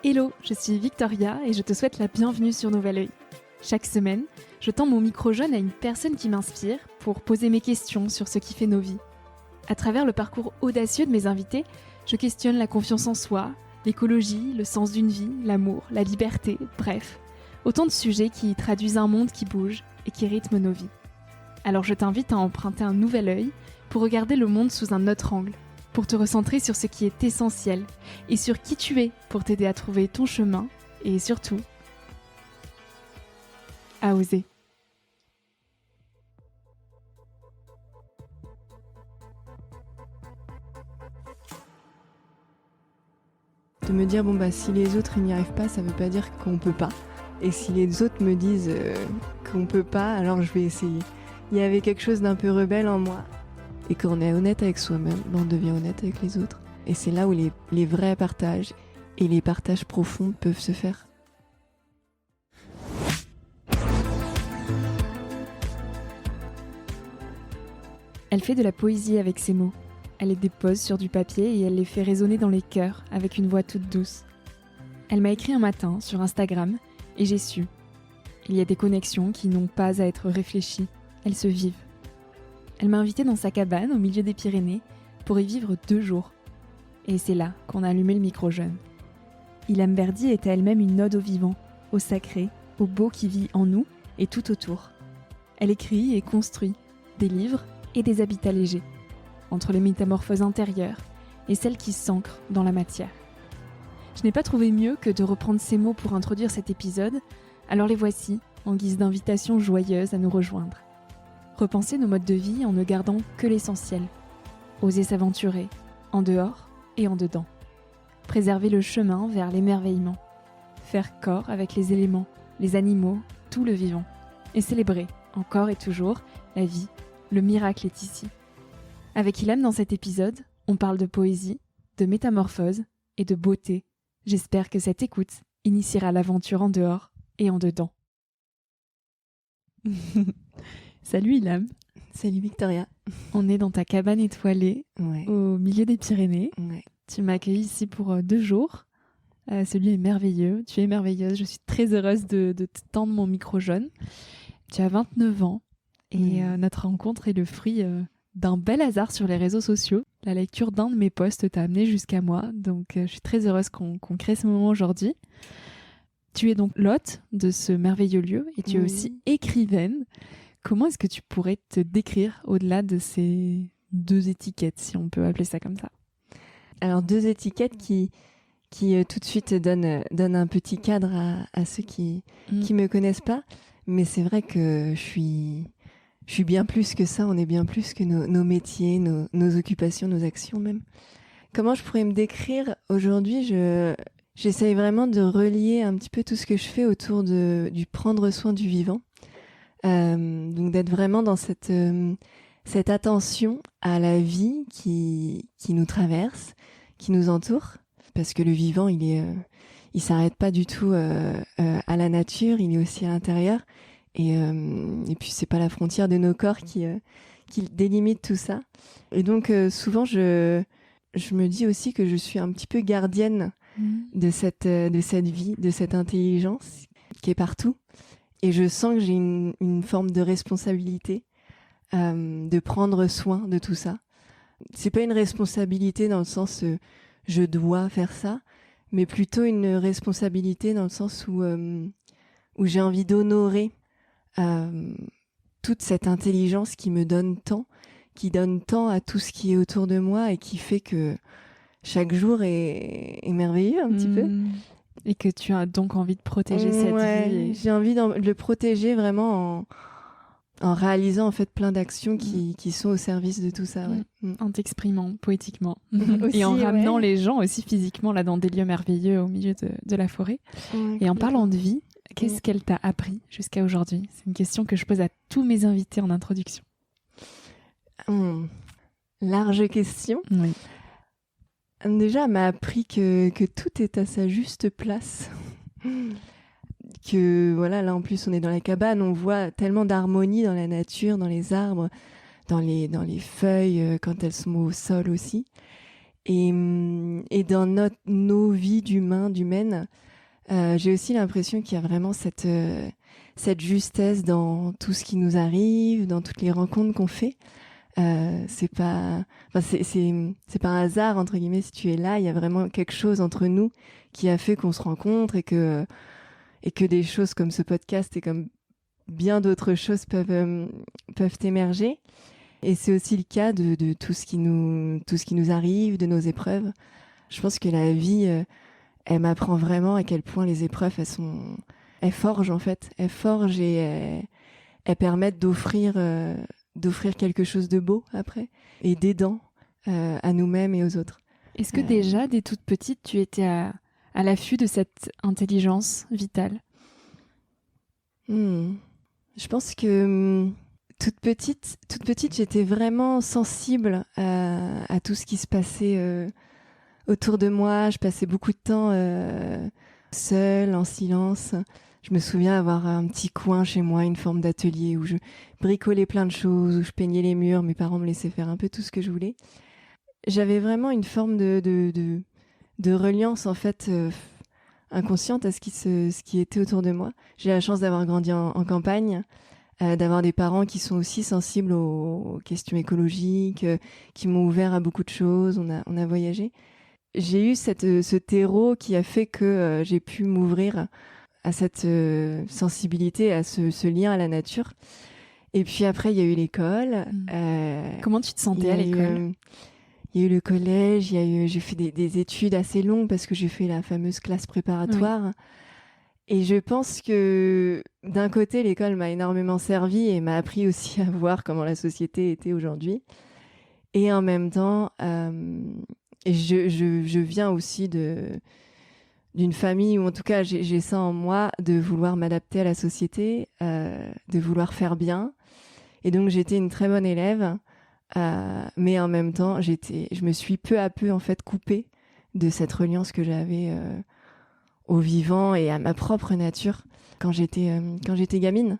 Hello, je suis Victoria et je te souhaite la bienvenue sur Nouvel Oeil. Chaque semaine, je tends mon micro jaune à une personne qui m'inspire pour poser mes questions sur ce qui fait nos vies. À travers le parcours audacieux de mes invités, je questionne la confiance en soi, l'écologie, le sens d'une vie, l'amour, la liberté, bref, autant de sujets qui traduisent un monde qui bouge et qui rythme nos vies. Alors je t'invite à emprunter un nouvel œil pour regarder le monde sous un autre angle, pour te recentrer sur ce qui est essentiel et sur qui tu es pour t'aider à trouver ton chemin et surtout, à oser. De me dire, si les autres n'y arrivent pas, ça veut pas dire qu'on peut pas. Et si les autres me disent qu'on peut pas, alors je vais essayer. Il y avait quelque chose d'un peu rebelle en moi. Et quand on est honnête avec soi-même, on devient honnête avec les autres. Et c'est là où les vrais partages et les partages profonds peuvent se faire. Elle fait de la poésie avec ses mots. Elle les dépose sur du papier et elle les fait résonner dans les cœurs avec une voix toute douce. Elle m'a écrit un matin sur Instagram et j'ai su. Il y a des connexions qui n'ont pas à être réfléchies, elles se vivent. Elle m'a invitée dans sa cabane au milieu des Pyrénées pour y vivre 2 jours. Et c'est là qu'on a allumé le micro jaune. Ilham Berdi est à elle-même une ode au vivant, au sacré, au beau qui vit en nous et tout autour. Elle écrit et construit des livres et des habitats légers, entre les métamorphoses intérieures et celles qui s'ancrent dans la matière. Je n'ai pas trouvé mieux que de reprendre ces mots pour introduire cet épisode, alors les voici, en guise d'invitation joyeuse à nous rejoindre. Repenser nos modes de vie en ne gardant que l'essentiel. Oser s'aventurer, en dehors et en dedans. Préserver le chemin vers l'émerveillement. Faire corps avec les éléments, les animaux, tout le vivant. Et célébrer, encore et toujours, la vie, le miracle est ici. Avec Ilham dans cet épisode, on parle de poésie, de métamorphose et de beauté. J'espère que cette écoute initiera l'aventure en dehors et en dedans. Salut Ilham. Salut Victoria. On est dans ta cabane étoilée, au milieu des Pyrénées. Ouais. Tu m'as accueillie ici pour 2 jours. Ce lieu est merveilleux, tu es merveilleuse. Je suis très heureuse de te tendre mon micro jaune. Tu as 29 ans et notre rencontre est le fruit d'un bel hasard sur les réseaux sociaux. La lecture d'un de mes posts t'a amené jusqu'à moi, donc je suis très heureuse qu'on crée ce moment aujourd'hui. Tu es donc l'hôte de ce merveilleux lieu et tu es aussi écrivaine. Comment est-ce que tu pourrais te décrire au-delà de ces 2 étiquettes, si on peut appeler ça comme ça? Alors 2 étiquettes qui tout de suite donnent un petit cadre à ceux qui me connaissent pas. Mais c'est vrai que je suis bien plus que ça, on est bien plus que nos métiers, nos occupations, nos actions même. Comment je pourrais me décrire aujourd'hui? J'essaye vraiment de relier un petit peu tout ce que je fais autour du prendre soin du vivant. Donc d'être vraiment dans cette attention à la vie qui nous traverse, qui nous entoure. Parce que le vivant, il s'arrête pas du tout à la nature, il est aussi à l'intérieur. Et puis c'est pas la frontière de nos corps qui délimite tout ça. Et donc souvent je me dis aussi que je suis un petit peu gardienne de cette vie, de cette intelligence qui est partout. Et je sens que j'ai une forme de responsabilité de prendre soin de tout ça. C'est pas une responsabilité dans le sens je dois faire ça, mais plutôt une responsabilité dans le sens où j'ai envie d'honorer toute cette intelligence qui me donne tant, qui donne tant à tout ce qui est autour de moi et qui fait que chaque jour est merveilleux un petit peu. Et que tu as donc envie de protéger cette vie. J'ai envie de le protéger vraiment en réalisant en fait plein d'actions qui sont au service de tout ça. En t'exprimant poétiquement. Aussi, et en ramenant les gens aussi physiquement là dans des lieux merveilleux au milieu de la forêt. Et en parlant de vie, qu'est-ce qu'elle t'a appris jusqu'à aujourd'hui? C'est une question que je pose à tous mes invités en introduction. Large question. Oui. Déjà, elle m'a appris que tout est à sa juste place. Que voilà, là en plus on est dans la cabane, on voit tellement d'harmonie dans la nature, dans les arbres, dans les feuilles quand elles sont au sol aussi. Et dans nos vies d'humaines, j'ai aussi l'impression qu'il y a vraiment cette justesse dans tout ce qui nous arrive, dans toutes les rencontres qu'on fait. C'est pas un hasard entre guillemets si tu es là. Il y a vraiment quelque chose entre nous qui a fait qu'on se rencontre et que des choses comme ce podcast et comme bien d'autres choses peuvent émerger. Et c'est aussi le cas de tout ce qui nous arrive, de nos épreuves. Je pense que la vie, elle m'apprend vraiment à quel point les épreuves, elles forgent en fait. Elles forgent et elles permettent d'offrir quelque chose de beau après et d'aidant à nous-mêmes et aux autres. Est-ce que déjà, dès toute petite, tu étais à l'affût de cette intelligence vitale ? Je pense que toute petite, j'étais vraiment sensible à tout ce qui se passait autour de moi. Je passais beaucoup de temps seule, en silence. Je me souviens avoir un petit coin chez moi, une forme d'atelier où je bricolais plein de choses, où je peignais les murs. Mes parents me laissaient faire un peu tout ce que je voulais. J'avais vraiment une forme de reliance, en fait, inconsciente à ce qui était autour de moi. J'ai la chance d'avoir grandi en campagne, d'avoir des parents qui sont aussi sensibles aux questions écologiques, qui m'ont ouvert à beaucoup de choses. On a voyagé. J'ai eu ce terreau qui a fait que j'ai pu m'ouvrir à cette sensibilité, à ce lien à la nature. Et puis après, il y a eu l'école. Comment tu te sentais à l'école ? Il y a eu le collège, j'ai fait des études assez longues parce que j'ai fait la fameuse classe préparatoire. Oui. Et je pense que d'un côté, l'école m'a énormément servi et m'a appris aussi à voir comment la société était aujourd'hui. Et en même temps, je viens aussi d'une famille où en tout cas j'ai ça en moi de vouloir m'adapter à la société, de vouloir faire bien. Et donc j'étais une très bonne élève. Mais en même temps, je me suis peu à peu en fait coupée de cette reliance que j'avais au vivant et à ma propre nature quand j'étais gamine.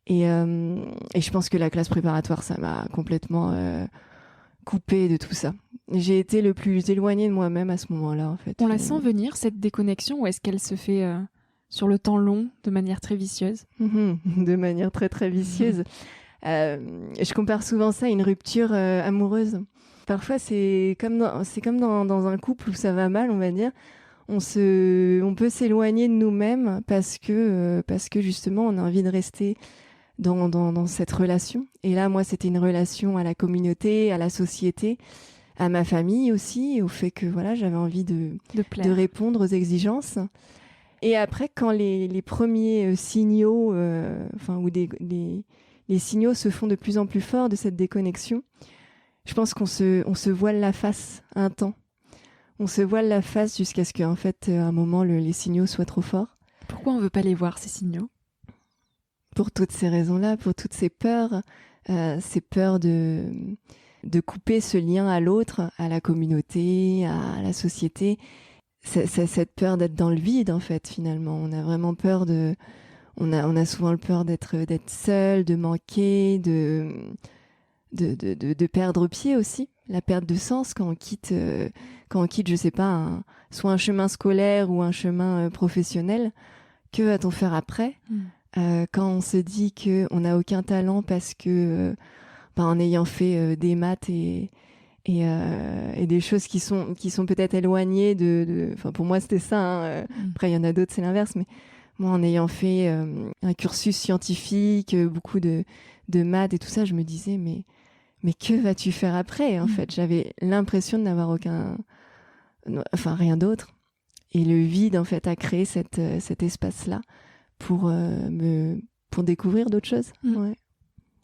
Et je pense que la classe préparatoire, ça m'a complètement coupée de tout ça. J'ai été le plus éloignée de moi-même à ce moment-là, en fait. On la sent venir, cette déconnexion, ou est-ce qu'elle se fait sur le temps long, de manière très vicieuse ? De manière très, très vicieuse. Je compare souvent ça à une rupture amoureuse. Parfois, c'est comme dans un couple où ça va mal, on va dire. On peut s'éloigner de nous-mêmes parce que justement, on a envie de rester dans cette relation. Et là, moi, c'était une relation à la communauté, à la société, à ma famille aussi, au fait que voilà, j'avais envie de répondre aux exigences. Et après, quand les premiers signaux, où les signaux se font de plus en plus forts de cette déconnexion, je pense qu'on se voile la face un temps. On se voile la face jusqu'à ce qu'en fait, à un moment, les signaux soient trop forts. Pourquoi on ne veut pas les voir, ces signaux ? Pour toutes ces raisons-là, pour toutes ces peurs de couper ce lien à l'autre, à la communauté, à la société. C'est cette peur d'être dans le vide, en fait, finalement. On a vraiment peur on a souvent le peur d'être seul, de manquer, de perdre pied aussi, la perte de sens quand on quitte, je sais pas, soit un chemin scolaire ou un chemin professionnel. Que va-t-on faire après ? Quand on se dit qu'on n'a aucun talent parce que, en ayant fait des maths et des choses qui sont peut-être éloignées pour moi c'était ça, après il y en a d'autres, c'est l'inverse, mais moi, en ayant fait un cursus scientifique, beaucoup de maths et tout ça, je me disais, mais que vas-tu faire après, en fait ? J'avais l'impression de n'avoir rien d'autre. Et le vide, en fait, a créé cet espace-là pour découvrir d'autres choses. Ouais.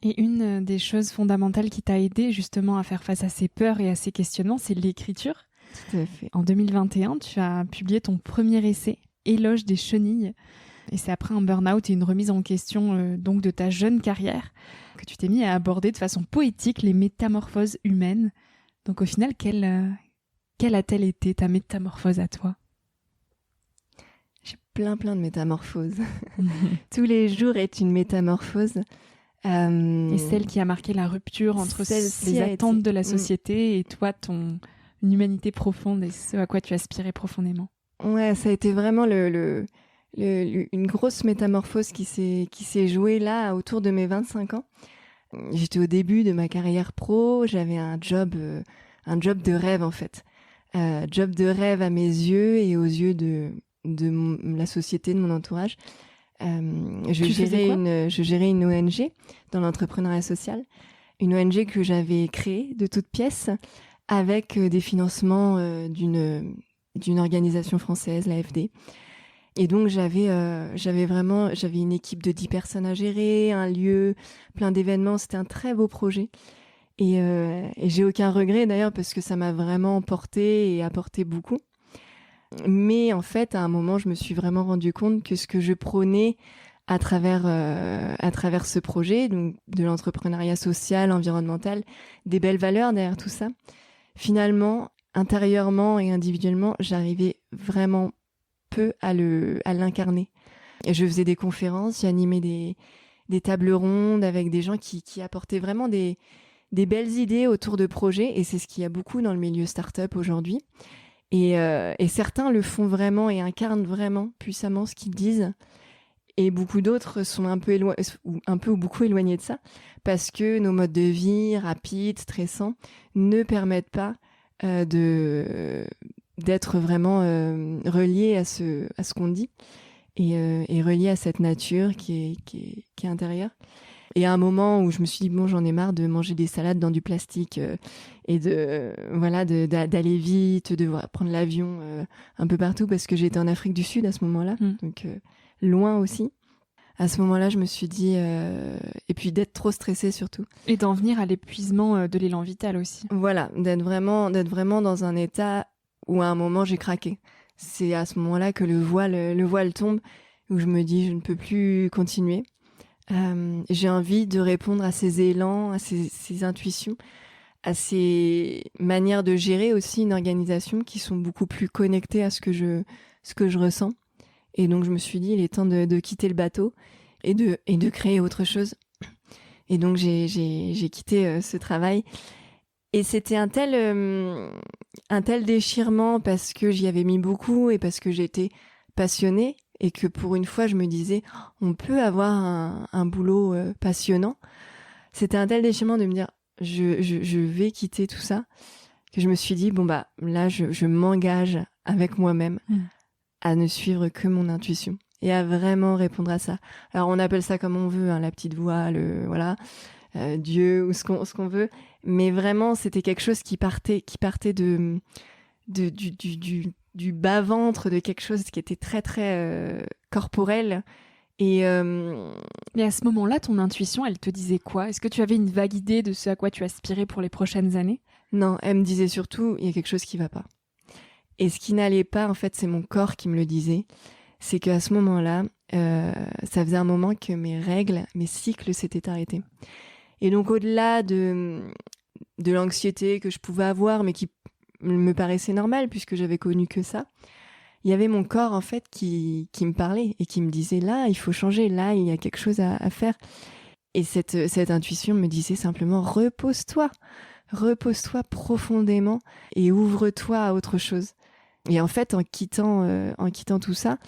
Et une des choses fondamentales qui t'a aidé justement à faire face à ces peurs et à ces questionnements, c'est l'écriture. Tout à fait. En 2021, tu as publié ton premier essai, Éloge des chenilles. Et c'est après un burn-out et une remise en question donc de ta jeune carrière que tu t'es mis à aborder de façon poétique les métamorphoses humaines. Donc au final, quelle a-t-elle été ta métamorphose à toi ? J'ai plein de métamorphoses. Tous les jours est une métamorphose. Et celle qui a marqué la rupture entre les attentes de la société et toi, ton une humanité profonde et ce à quoi tu aspirais profondément. Ouais, ça a été vraiment une grosse métamorphose qui s'est jouée là autour de mes 25 ans. J'étais au début de ma carrière pro, j'avais un job de rêve en fait. Job de rêve à mes yeux et aux yeux de la société, de mon entourage. Je gérais une ONG dans l'entrepreneuriat social. Une ONG que j'avais créée de toutes pièces avec des financements d'une organisation française, l'AFD. Et donc j'avais une équipe de 10 personnes à gérer, un lieu, plein d'événements. C'était un très beau projet. Et j'ai aucun regret d'ailleurs parce que ça m'a vraiment porté et apporté beaucoup. Mais en fait, à un moment, je me suis vraiment rendu compte que ce que je prônais à travers ce projet, donc de l'entrepreneuriat social, environnemental, des belles valeurs derrière tout ça, finalement, intérieurement et individuellement, j'arrivais vraiment peu à l'incarner. Et je faisais des conférences, j'animais des tables rondes avec des gens qui apportaient vraiment des belles idées autour de projets, et c'est ce qu'il y a beaucoup dans le milieu start-up aujourd'hui. Et certains le font vraiment et incarnent vraiment puissamment ce qu'ils disent. Et beaucoup d'autres sont un peu ou beaucoup éloignés de ça, parce que nos modes de vie rapides, stressants, ne permettent pas d'être vraiment reliés à ce qu'on dit et reliés à cette nature qui est intérieure. Et à un moment où je me suis dit, bon, j'en ai marre de manger des salades dans du plastique et d'aller vite, de prendre l'avion un peu partout, parce que j'étais en Afrique du Sud à ce moment-là, donc loin aussi. À ce moment-là, je me suis dit, et puis d'être trop stressée surtout. Et d'en venir à l'épuisement de l'élan vital aussi. Voilà, d'être vraiment dans un état où à un moment j'ai craqué. C'est à ce moment-là que le voile tombe, où je me dis, je ne peux plus continuer. J'ai envie de répondre à ces élans, à ces intuitions, à ces manières de gérer aussi une organisation qui sont beaucoup plus connectées à ce que je ressens. Et donc je me suis dit, il est temps de quitter le bateau et de créer autre chose. Et donc j'ai quitté ce travail. Et c'était un tel déchirement parce que j'y avais mis beaucoup et parce que j'étais passionnée. Et que pour une fois, je me disais, on peut avoir un boulot passionnant. C'était un tel déchirement de me dire, je vais quitter tout ça, que je me suis dit, bon bah là, je m'engage avec moi-même à ne suivre que mon intuition et à vraiment répondre à ça. Alors on appelle ça comme on veut, hein, la petite voix, Dieu ou ce qu'on veut, mais vraiment c'était quelque chose qui partait du bas-ventre, de quelque chose qui était très, très corporel. Et à ce moment-là, ton intuition, elle te disait quoi ? Est-ce que tu avais une vague idée de ce à quoi tu aspirais pour les prochaines années ? Non, elle me disait surtout, il y a quelque chose qui va pas. Et ce qui n'allait pas, en fait, c'est mon corps qui me le disait. C'est qu'à ce moment-là, ça faisait un moment que mes règles, mes cycles s'étaient arrêtés. Et donc, au-delà de l'anxiété que je pouvais avoir, mais qui me paraissait normal puisque j'avais connu que ça, il y avait mon corps en fait qui me parlait et qui me disait, là il faut changer, là il y a quelque chose à faire. Et cette intuition me disait simplement, repose-toi profondément et ouvre-toi à autre chose. Et en fait, en quittant tout ça,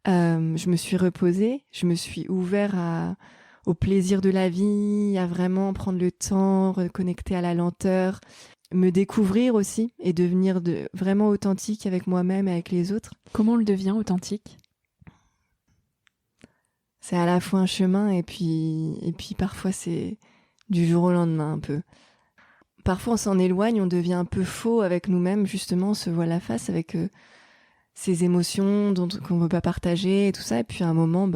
je me suis reposée, je me suis ouvert au plaisir de la vie, à vraiment prendre le temps, reconnecter à la lenteur, me découvrir aussi et devenir vraiment authentique avec moi-même et avec les autres. Comment on le devient authentique ? C'est à la fois un chemin et puis parfois c'est du jour au lendemain un peu. Parfois on s'en éloigne, on devient un peu faux avec nous-mêmes, justement on se voit la face avec ces émotions qu'on ne veut pas partager et tout ça. Et puis à un moment,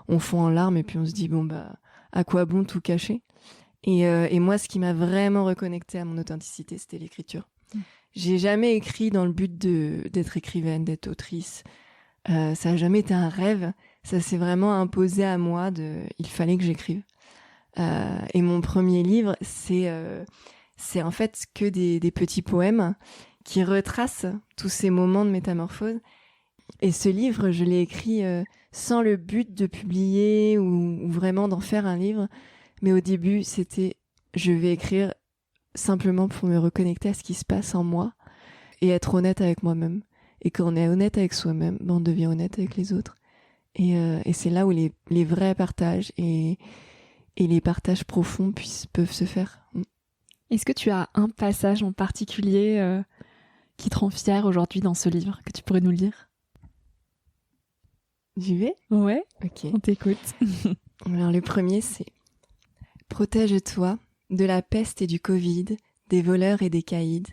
on fond en larmes et puis on se dit, à quoi bon tout cacher ? Et moi, ce qui m'a vraiment reconnectée à mon authenticité, c'était l'écriture. J'ai jamais écrit dans le but d'être écrivaine, d'être autrice. Ça n'a jamais été un rêve. Ça s'est vraiment imposé à moi. Il fallait que j'écrive. Et mon premier livre, c'est en fait que des petits poèmes qui retracent tous ces moments de métamorphose. Et ce livre, je l'ai écrit sans le but de publier ou vraiment d'en faire un livre. Mais au début, c'était, je vais écrire simplement pour me reconnecter à ce qui se passe en moi être honnête avec moi-même. Et quand on est honnête avec soi-même, on devient honnête avec les autres. Et c'est là où les vrais partages et les partages profonds peuvent se faire. Est-ce que tu as un passage en particulier qui te rend fière aujourd'hui dans ce livre, que tu pourrais nous lire? J'y vais? Ouais, Ok. on t'écoute. Alors le premier, c'est « Protège-toi de la peste et du Covid, des voleurs et des caïds,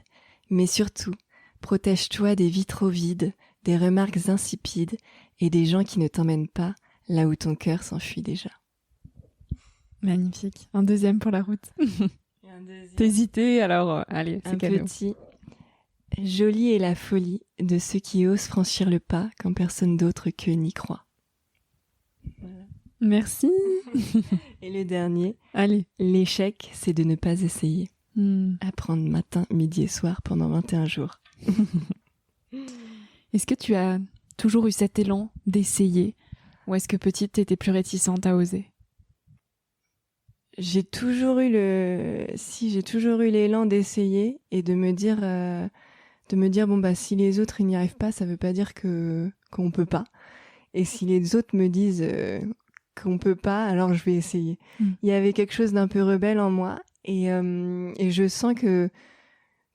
mais surtout, protège-toi des vitraux vides, des remarques insipides et des gens qui ne t'emmènent pas là où ton cœur s'enfuit déjà. » Magnifique. Un deuxième pour la route. T'as hésité, alors allez, c'est cadeau. Un petit « Jolie est la folie de ceux qui osent franchir le pas quand personne d'autre qu'eux n'y croit. » Voilà. Merci. Et le dernier, allez. « L'échec, c'est de ne pas essayer. Apprendre matin, midi et soir pendant 21 jours. » Est-ce que tu as toujours eu cet élan d'essayer, ou est-ce que petite, t'étais plus réticente à oser? J'ai toujours eu l'élan d'essayer et de me dire bon bah si les autres ils n'y arrivent pas, ça veut pas dire qu'on peut pas. Et si les autres me disent qu'on peut pas, alors je vais essayer. Il y avait quelque chose d'un peu rebelle en moi et je sens que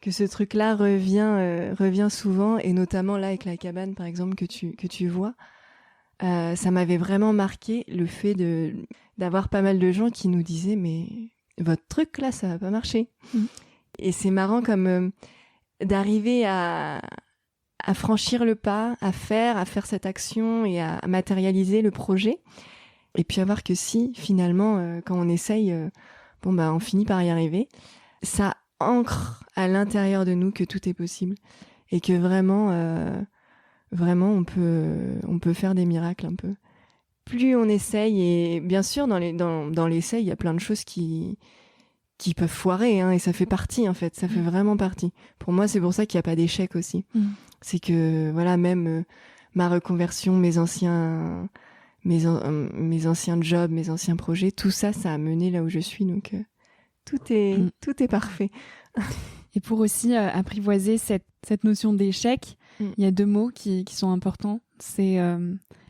ce truc-là revient souvent, et notamment là avec la cabane par exemple que tu vois. Ça m'avait vraiment marqué le fait d'avoir pas mal de gens qui nous disaient mais votre truc là ça va pas marcher. Et c'est marrant comme d'arriver à franchir le pas, à faire cette action et à matérialiser le projet, et puis à voir que si finalement quand on essaye on finit par y arriver. Ça ancre à l'intérieur de nous que tout est possible et que vraiment on peut faire des miracles un peu. Plus on essaye, et bien sûr dans l'essai il y a plein de choses qui peuvent foirer, et ça fait partie en fait, ça fait vraiment partie. Pour moi c'est pour ça qu'il n'y a pas d'échec aussi. C'est que voilà, même ma reconversion, mes anciens jobs, mes anciens projets, tout ça a mené là où je suis, donc tout est parfait. Et pour aussi apprivoiser cette notion d'échec, il y a deux mots qui sont importants, c'est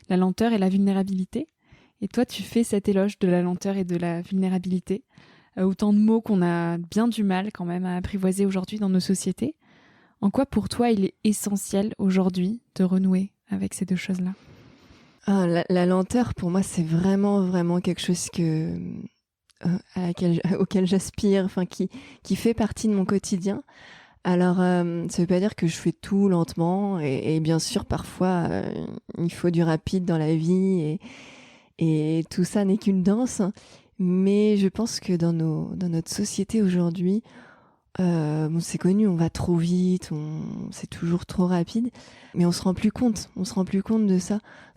la lenteur et la vulnérabilité. Et toi, tu fais cet éloge de la lenteur et de la vulnérabilité. Autant de mots qu'on a bien du mal quand même à apprivoiser aujourd'hui dans nos sociétés. En quoi pour toi il est essentiel aujourd'hui de renouer avec ces deux choses-là? La lenteur pour moi c'est vraiment vraiment quelque chose auquel j'aspire, qui fait partie de mon quotidien. Alors, ça veut pas dire que je fais tout lentement, et bien sûr, parfois, il faut du rapide dans la vie, et tout ça n'est qu'une danse. Mais je pense que dans notre société aujourd'hui, c'est connu, on va trop vite, c'est toujours trop rapide, mais on se rend plus compte de ça. On se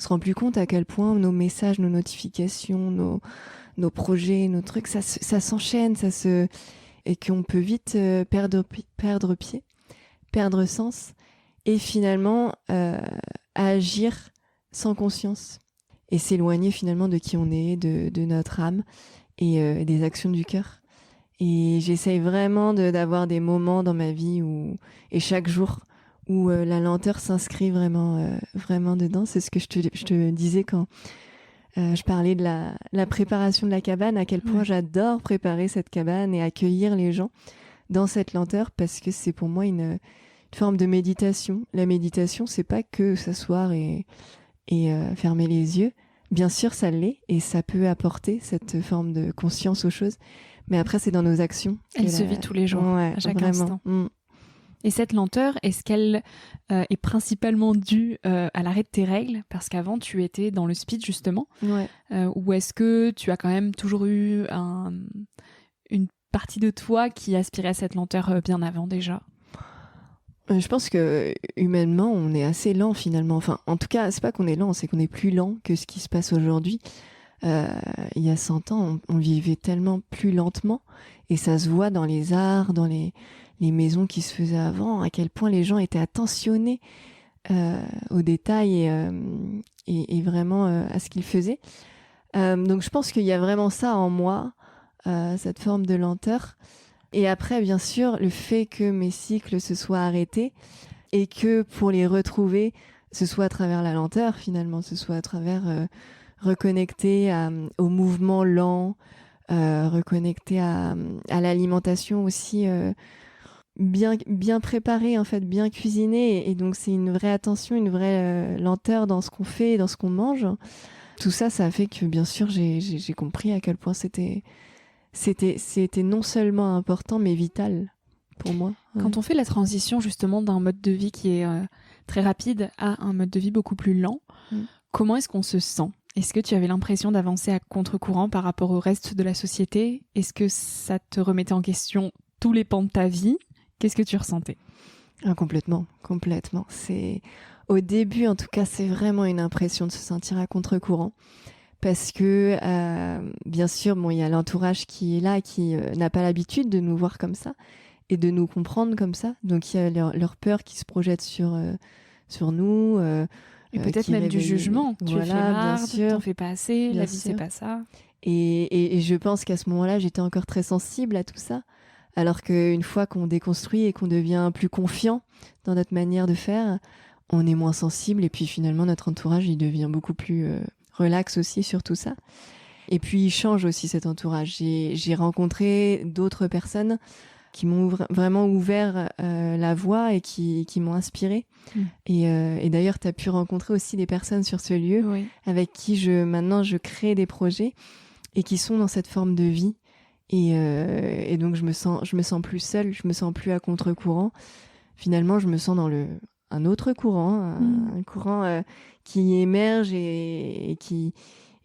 rend plus compte à quel point nos messages, nos notifications, nos projets, nos trucs, ça s'enchaîne, et qu'on peut vite perdre pied, perdre sens, et finalement agir sans conscience, et s'éloigner finalement de qui on est, de notre âme, et des actions du cœur. Et j'essaye vraiment d'avoir des moments dans ma vie et chaque jour où la lenteur s'inscrit vraiment dedans. C'est ce que je te disais quand je parlais de la préparation de la cabane, à quel point j'adore préparer cette cabane et accueillir les gens dans cette lenteur, parce que c'est pour moi une forme de méditation. La méditation, c'est pas que s'asseoir et fermer les yeux. Bien sûr, ça l'est, et ça peut apporter cette forme de conscience aux choses. Mais après, c'est dans nos actions. Elle se vit tous les jours, à chaque instant. Et cette lenteur, est-ce qu'elle est principalement due à l'arrêt de tes règles? Parce qu'avant, tu étais dans le speed, justement. Ou est-ce que tu as quand même toujours eu une partie de toi qui aspirait à cette lenteur bien avant déjà? Je pense que humainement, on est assez lent finalement. Enfin, en tout cas, c'est pas qu'on est lent, c'est qu'on est plus lent que ce qui se passe aujourd'hui. Il y a 100 ans, on vivait tellement plus lentement, et ça se voit dans les arts, dans les maisons qui se faisaient avant, à quel point les gens étaient attentionnés aux détails et vraiment à ce qu'ils faisaient. Donc je pense qu'il y a vraiment ça en moi, cette forme de lenteur. Et après, bien sûr, le fait que mes cycles se soient arrêtés, et que pour les retrouver, ce soit à travers la lenteur finalement, ce soit à travers reconnecter au mouvement lent, reconnecter à l'alimentation aussi bien préparée en fait, bien cuisinée, et donc c'est une vraie attention, une vraie lenteur dans ce qu'on fait et dans ce qu'on mange. Tout ça, ça a fait que bien sûr j'ai compris à quel point c'était non seulement important mais vital pour moi. Ouais. Quand on fait la transition justement d'un mode de vie qui est très rapide à un mode de vie beaucoup plus lent, comment est-ce qu'on se sent ? Est-ce que tu avais l'impression d'avancer à contre-courant par rapport au reste de la société ? Est-ce que ça te remettait en question tous les pans de ta vie ? Qu'est-ce que tu ressentais ? Complètement. Au début, en tout cas, c'est vraiment une impression de se sentir à contre-courant. Parce que, bien sûr, il y a l'entourage qui est là, qui n'a pas l'habitude de nous voir comme ça et de nous comprendre comme ça. Donc, il y a leur peur qui se projette sur nous. Et peut-être même du jugement. Tu es bien sûr. T'en fais pas assez, Bien la vie, sûr. c'est pas ça. Et je pense qu'à ce moment-là, j'étais encore très sensible à tout ça. Alors qu'une fois qu'on déconstruit et qu'on devient plus confiant dans notre manière de faire, on est moins sensible. Et puis finalement, notre entourage, il devient beaucoup plus relax aussi sur tout ça. Et puis, il change aussi cet entourage. J'ai rencontré d'autres personnes qui m'ont vraiment ouvert la voie et qui m'ont inspirée. Et d'ailleurs, tu as pu rencontrer aussi des personnes sur ce lieu avec qui maintenant je crée des projets et qui sont dans cette forme de vie. Et donc, je me sens plus seule, je me sens plus à contre-courant. Finalement, je me sens dans un autre courant, un courant qui émerge et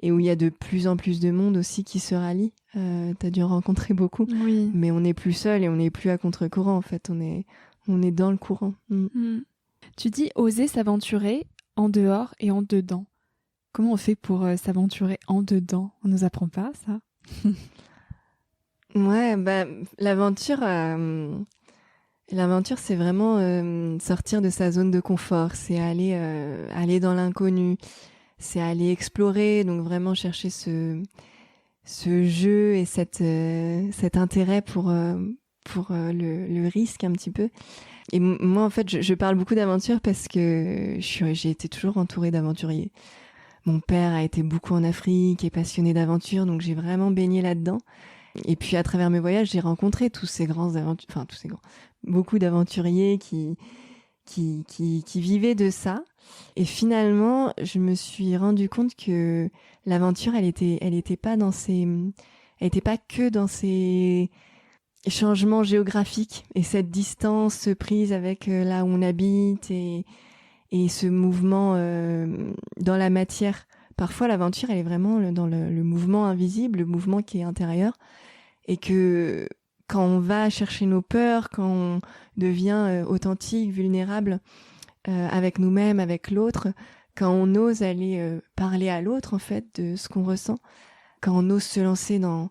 où il y a de plus en plus de monde aussi qui se rallie. T'as dû en rencontrer beaucoup, mais on n'est plus seul et on n'est plus à contre-courant. En fait, on est dans le courant. Tu dis oser s'aventurer en dehors et en dedans. Comment on fait pour s'aventurer en dedans ? On nous apprend pas ça ? Ouais, l'aventure, c'est vraiment sortir de sa zone de confort. C'est aller dans l'inconnu. C'est aller explorer, donc vraiment chercher ce jeu et cet intérêt pour le risque un petit peu. Et moi, en fait, je parle beaucoup d'aventure parce que j'ai été toujours entourée d'aventuriers. Mon père a été beaucoup en Afrique, est passionné d'aventure, donc j'ai vraiment baigné là-dedans. Et puis, à travers mes voyages, j'ai rencontré beaucoup d'aventuriers qui vivaient de ça. Et finalement, je me suis rendu compte que l'aventure, elle était pas que dans ces changements géographiques et cette distance prise avec là où on habite et ce mouvement dans la matière. Parfois, l'aventure, elle est vraiment dans le mouvement invisible, le mouvement qui est intérieur, et que quand on va chercher nos peurs, quand on devient authentique, vulnérable avec nous-mêmes, avec l'autre, quand on ose aller parler à l'autre en fait de ce qu'on ressent, quand on ose se lancer dans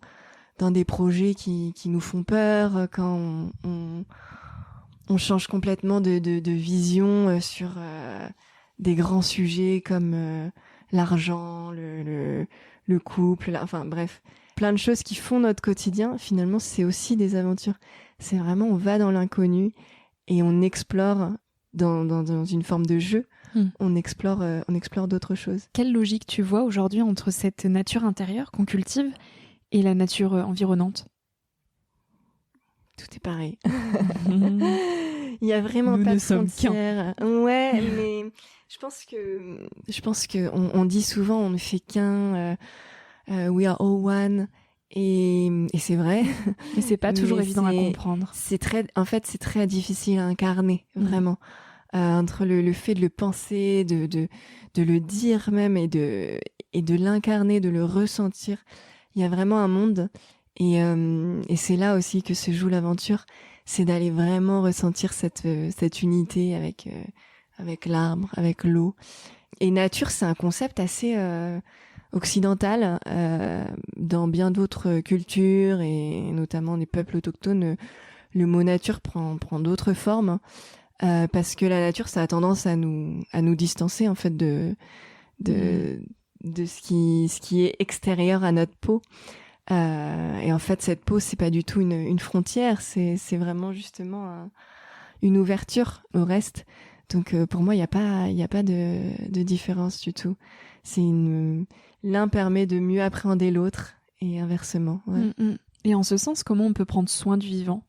des projets qui nous font peur, quand on change complètement de vision sur des grands sujets comme l'argent, le couple, enfin bref, plein de choses qui font notre quotidien. Finalement, c'est aussi des aventures. C'est vraiment, on va dans l'inconnu et on explore dans une forme de jeu. On explore d'autres choses. Quelle logique tu vois aujourd'hui entre cette nature intérieure qu'on cultive et la nature environnante ? Tout est pareil. Il y a vraiment pas de frontières. Ouais, mais je pense que on dit souvent on ne fait qu'un. We are all one. Et c'est vrai. Mais c'est pas toujours évident à comprendre. C'est très difficile à incarner, vraiment. Entre le fait de le penser, de le dire même et de l'incarner, de le ressentir. Il y a vraiment un monde. Et c'est là aussi que se joue l'aventure. C'est d'aller vraiment ressentir cette unité avec l'arbre, avec l'eau. Et nature, c'est un concept assez occidental. Dans bien d'autres cultures et notamment des peuples autochtones, le mot nature prend d'autres formes. Parce que la nature, ça a tendance à nous distancer en fait de ce qui est extérieur à notre peau. Et en fait, cette peau, c'est pas du tout une frontière, c'est vraiment justement une ouverture au reste. Donc pour moi, il y a pas de différence du tout. L'un permet de mieux appréhender l'autre et inversement. Ouais. Et en ce sens, comment on peut prendre soin du vivant ?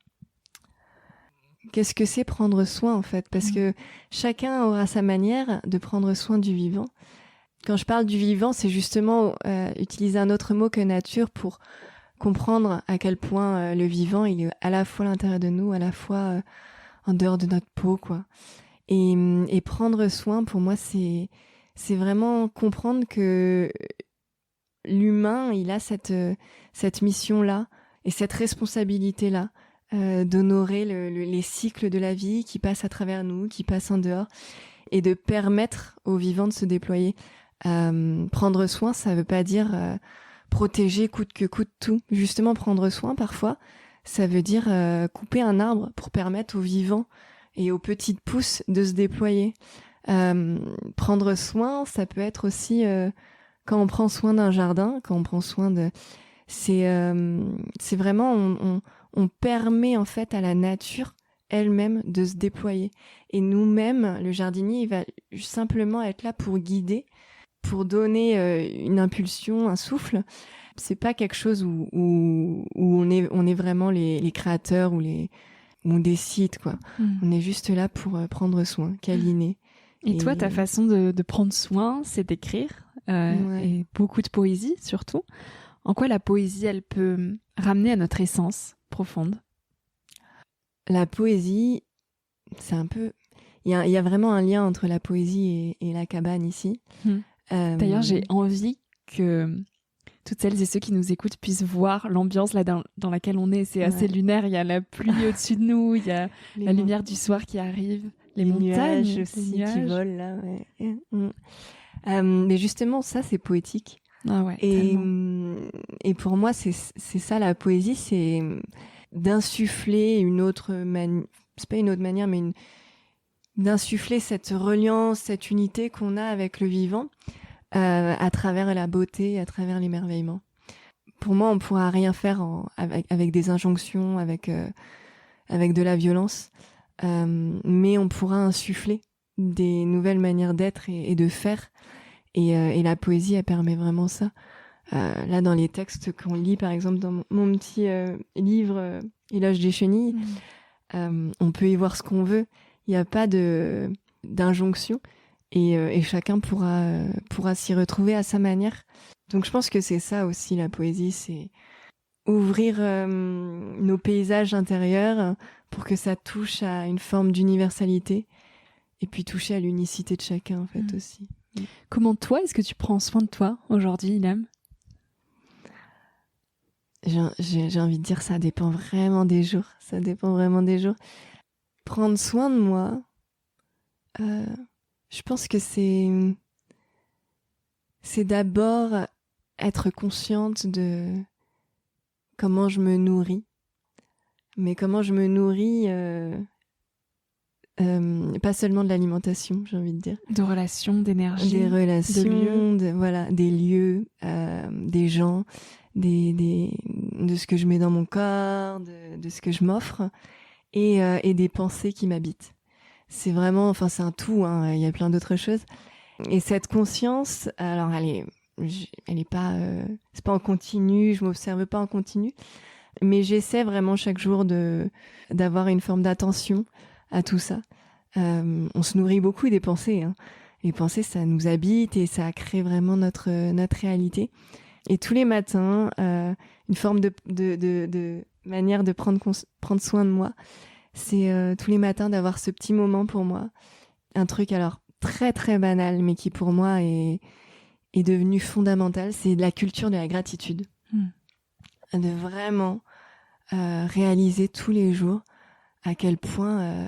Qu'est-ce que c'est prendre soin en fait ? Parce que chacun aura sa manière de prendre soin du vivant. Quand je parle du vivant, c'est justement utiliser un autre mot que nature pour comprendre à quel point le vivant, il est à la fois à l'intérieur de nous, à la fois en dehors de notre peau, quoi. Et prendre soin, pour moi, c'est vraiment comprendre que l'humain, il a cette mission-là et cette responsabilité-là d'honorer les cycles de la vie qui passent à travers nous, qui passent en dehors, et de permettre aux vivants de se déployer. Prendre soin, ça veut pas dire protéger coûte que coûte tout. Justement, prendre soin, parfois, ça veut dire couper un arbre pour permettre aux vivants et aux petites pousses de se déployer. Prendre soin, ça peut être aussi quand on prend soin d'un jardin, quand on prend soin de... C'est vraiment... On permet en fait à la nature elle-même de se déployer. Et nous-mêmes, le jardinier, il va simplement être là pour guider, pour donner une impulsion, un souffle. C'est pas quelque chose où on est vraiment les créateurs ou on décide, quoi. On est juste là pour prendre soin, câliner. Et toi, ta façon de prendre soin, c'est d'écrire, et beaucoup de poésie surtout. En quoi la poésie, elle peut ramener à notre essence profonde ? La poésie, c'est un peu... Il y a vraiment un lien entre la poésie et la cabane ici. D'ailleurs, j'ai envie que toutes celles et ceux qui nous écoutent puissent voir l'ambiance là dans laquelle on est. C'est assez lunaire. Il y a la pluie au-dessus de nous, il y a la lumière du soir qui arrive, les montagnes nuages aussi qui volent là. Ouais. Mais justement, ça, c'est poétique. Ah ouais, et pour moi, c'est ça la poésie, c'est d'insuffler une autre manière. C'est pas une autre manière, mais d'insuffler cette reliance, cette unité qu'on a avec le vivant. À travers la beauté, à travers l'émerveillement. Pour moi, on ne pourra rien faire avec des injonctions, avec de la violence, mais on pourra insuffler des nouvelles manières d'être et de faire. Et la poésie, elle permet vraiment ça. Là, dans les textes qu'on lit, par exemple, dans mon petit livre « Éloge des chenilles », on peut y voir ce qu'on veut. Il n'y a pas d'injonction. Et chacun pourra s'y retrouver à sa manière. Donc je pense que c'est ça aussi la poésie, c'est ouvrir nos paysages intérieurs pour que ça touche à une forme d'universalité et puis toucher à l'unicité de chacun en fait aussi. Comment toi, est-ce que tu prends soin de toi aujourd'hui, Ilham ? J'ai envie de dire ça dépend vraiment des jours. Ça dépend vraiment des jours. Prendre soin de moi... je pense que c'est d'abord être consciente de comment je me nourris. Mais comment je me nourris, pas seulement de l'alimentation, j'ai envie de dire. De relations, d'énergie. Des relations, des lieux, des gens, de ce que je mets dans mon corps, de ce que je m'offre, et des pensées qui m'habitent. C'est vraiment, c'est un tout, hein, il y a plein d'autres choses. Et cette conscience, alors elle est pas, c'est pas en continu, je m'observe pas en continu, mais j'essaie vraiment chaque jour d'avoir une forme d'attention à tout ça. On se nourrit beaucoup des pensées, hein. Les pensées, ça nous habite et ça crée vraiment notre réalité. Et tous les matins, une forme de manière de prendre soin de moi, c'est tous les matins d'avoir ce petit moment pour moi. Un truc alors très très banal, mais qui pour moi est devenu fondamental, c'est la culture de la gratitude. De vraiment réaliser tous les jours à quel point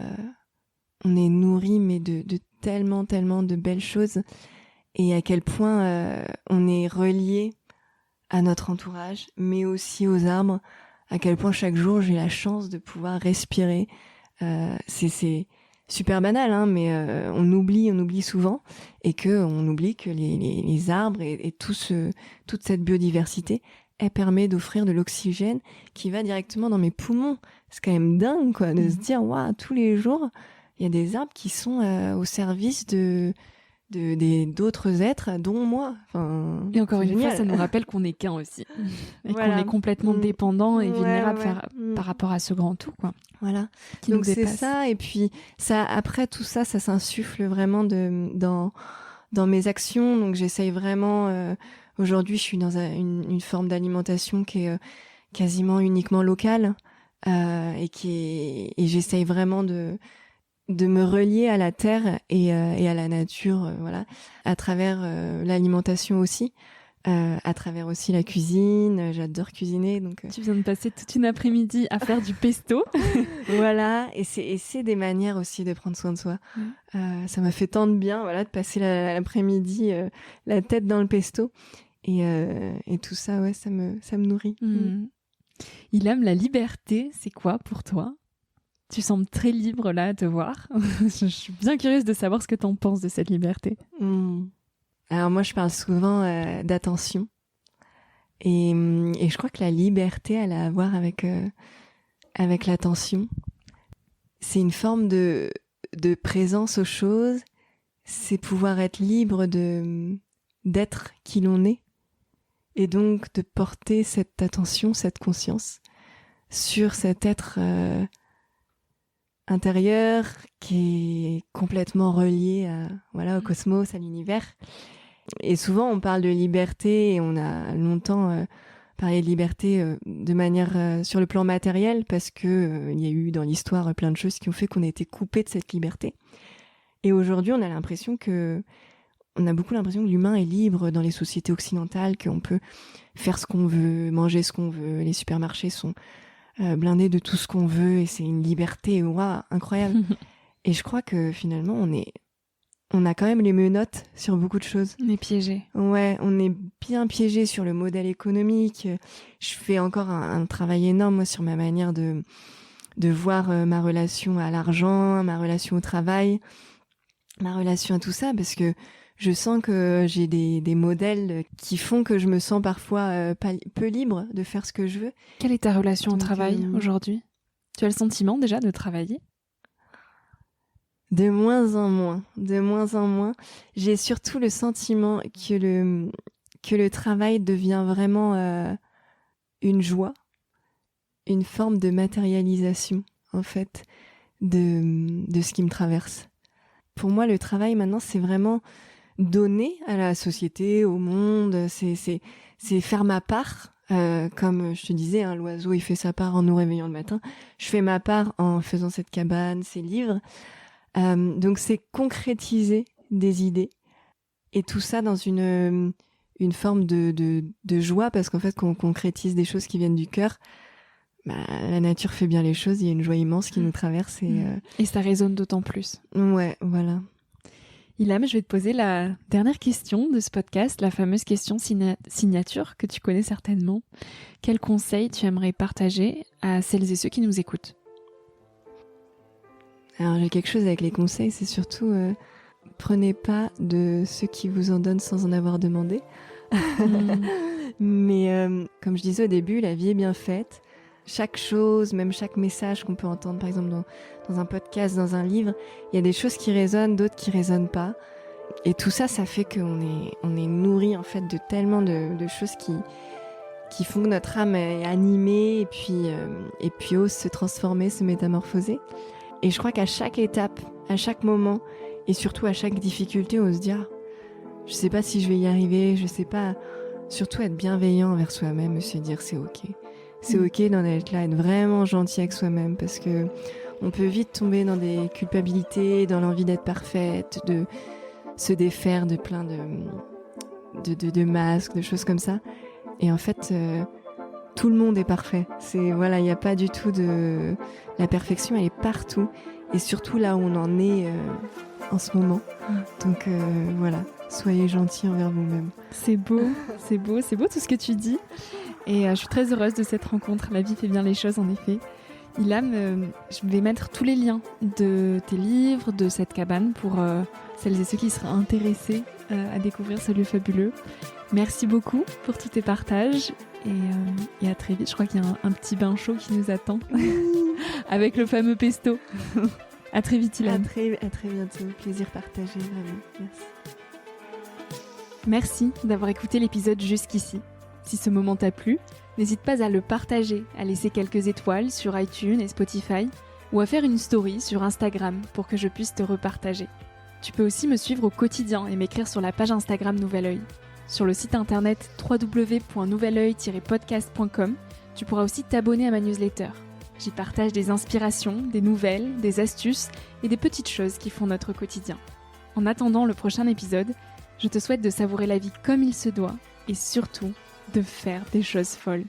on est nourri, mais de tellement de belles choses, et à quel point on est relié à notre entourage, mais aussi aux arbres, à quel point chaque jour j'ai la chance de pouvoir respirer. C'est super banal, hein, mais on oublie souvent, et on oublie que les arbres et toute cette biodiversité, elle permet d'offrir de l'oxygène qui va directement dans mes poumons. c'est quand même dingue, quoi, de se dire, waouh, tous les jours, il y a des arbres qui sont au service d'autres êtres, dont moi. Enfin, et encore une génial. fois, ça nous rappelle qu'on n'est qu'un aussi. Et Voilà. qu'on est complètement dépendant et vulnérable Ouais. par rapport à ce grand tout, quoi. Voilà. Qui Donc nous c'est dépasse. ça, et puis ça, après tout ça, ça s'insuffle vraiment dans mes actions. Donc j'essaye vraiment. Aujourd'hui, je suis dans une forme d'alimentation qui est quasiment uniquement locale, et j'essaye vraiment de me relier à la terre et à la nature, voilà, à travers l'alimentation aussi. À travers aussi la cuisine, j'adore cuisiner, donc Tu viens de passer toute une après-midi à faire du pesto. voilà, et c'est des manières aussi de prendre soin de soi. Ça m'a fait tant de bien, voilà, de passer l'après-midi la tête dans le pesto, et tout ça, ouais, ça me nourrit. Ilham, la liberté, c'est quoi pour toi ? Tu sembles très libre là à te voir. Je suis bien curieuse de savoir ce que t'en penses de cette liberté. Alors moi, je parle souvent d'attention. Et je crois que la liberté, elle a à voir avec l'attention. C'est une forme de présence aux choses. C'est pouvoir être libre d'être qui l'on est. Et donc de porter cette attention, cette conscience sur cet être intérieur qui est complètement relié au cosmos, à l'univers. Et souvent, on parle de liberté et on a longtemps parlé de liberté de manière sur le plan matériel parce que il y a eu dans l'histoire plein de choses qui ont fait qu'on a été coupé de cette liberté. Et aujourd'hui, on a beaucoup l'impression que l'humain est libre dans les sociétés occidentales, qu'on peut faire ce qu'on veut, manger ce qu'on veut. Les supermarchés sont blindés de tout ce qu'on veut et c'est une liberté incroyable. Et je crois que finalement, on a quand même les menottes sur beaucoup de choses. On est piégé. Ouais, on est bien piégé sur le modèle économique. Je fais encore un travail énorme, moi, sur ma manière de voir ma relation à l'argent, ma relation au travail, ma relation à tout ça, parce que je sens que j'ai des modèles qui font que je me sens parfois peu libre de faire ce que je veux. Quelle est ta relation au travail aujourd'hui ? Tu as le sentiment déjà de travailler ? De moins en moins. J'ai surtout le sentiment que le travail devient vraiment une joie, une forme de matérialisation, en fait, de ce qui me traverse. Pour moi, le travail, maintenant, c'est vraiment donner à la société, au monde, c'est faire ma part. Comme je te disais, l'oiseau, il fait sa part en nous réveillant le matin. Je fais ma part en faisant cette cabane, ces livres. Donc c'est concrétiser des idées et tout ça dans une forme de joie parce qu'en fait quand on concrétise des choses qui viennent du cœur, la nature fait bien les choses, il y a une joie immense qui nous traverse et ça résonne d'autant plus. Ouais, voilà. Ilham, je vais te poser la dernière question de ce podcast, la fameuse question signature que tu connais certainement. Quel conseil tu aimerais partager à celles et ceux qui nous écoutent ? Alors j'ai quelque chose avec les conseils, c'est surtout prenez pas de ceux qui vous en donnent sans en avoir demandé. Mais comme je disais au début, la vie est bien faite. Chaque chose, même chaque message qu'on peut entendre par exemple dans un podcast, dans un livre, il y a des choses qui résonnent, d'autres qui résonnent pas. Et tout ça, ça fait qu'on est nourri en fait de tellement de choses qui font que notre âme est animée et puis ose se transformer, se métamorphoser. Et je crois qu'à chaque étape, à chaque moment, et surtout à chaque difficulté, on se dit je sais pas si je vais y arriver, je sais pas. Surtout être bienveillant envers soi-même, se dire c'est ok. C'est ok d'en être là, être vraiment gentil avec soi-même, parce que on peut vite tomber dans des culpabilités, dans l'envie d'être parfaite, de se défaire de plein de masques, de choses comme ça. Et en fait, tout le monde est parfait. Il n'y a pas du tout de... La perfection, elle est partout. Et surtout là où on en est en ce moment. Donc voilà, soyez gentils envers vous-même. C'est beau tout ce que tu dis. Et je suis très heureuse de cette rencontre. La vie fait bien les choses, en effet. Ilham, je vais mettre tous les liens de tes livres, de cette cabane pour celles et ceux qui seraient intéressés à découvrir ce lieu fabuleux. Merci beaucoup pour tous tes partages et à très vite. Je crois qu'il y a un petit bain chaud qui nous attend. avec le fameux pesto. À très vite, À Ilan. très bientôt. Plaisir partagé, vraiment. Merci. Merci d'avoir écouté l'épisode jusqu'ici. Si ce moment t'a plu, n'hésite pas à le partager, à laisser quelques étoiles sur iTunes et Spotify, ou à faire une story sur Instagram pour que je puisse te repartager. Tu peux aussi me suivre au quotidien et m'écrire sur la page Instagram Nouvel Oeil. Sur le site internet www.nouveloeil-podcast.com, tu pourras aussi t'abonner à ma newsletter. J'y partage des inspirations, des nouvelles, des astuces et des petites choses qui font notre quotidien. En attendant le prochain épisode, je te souhaite de savourer la vie comme il se doit et surtout de faire des choses folles.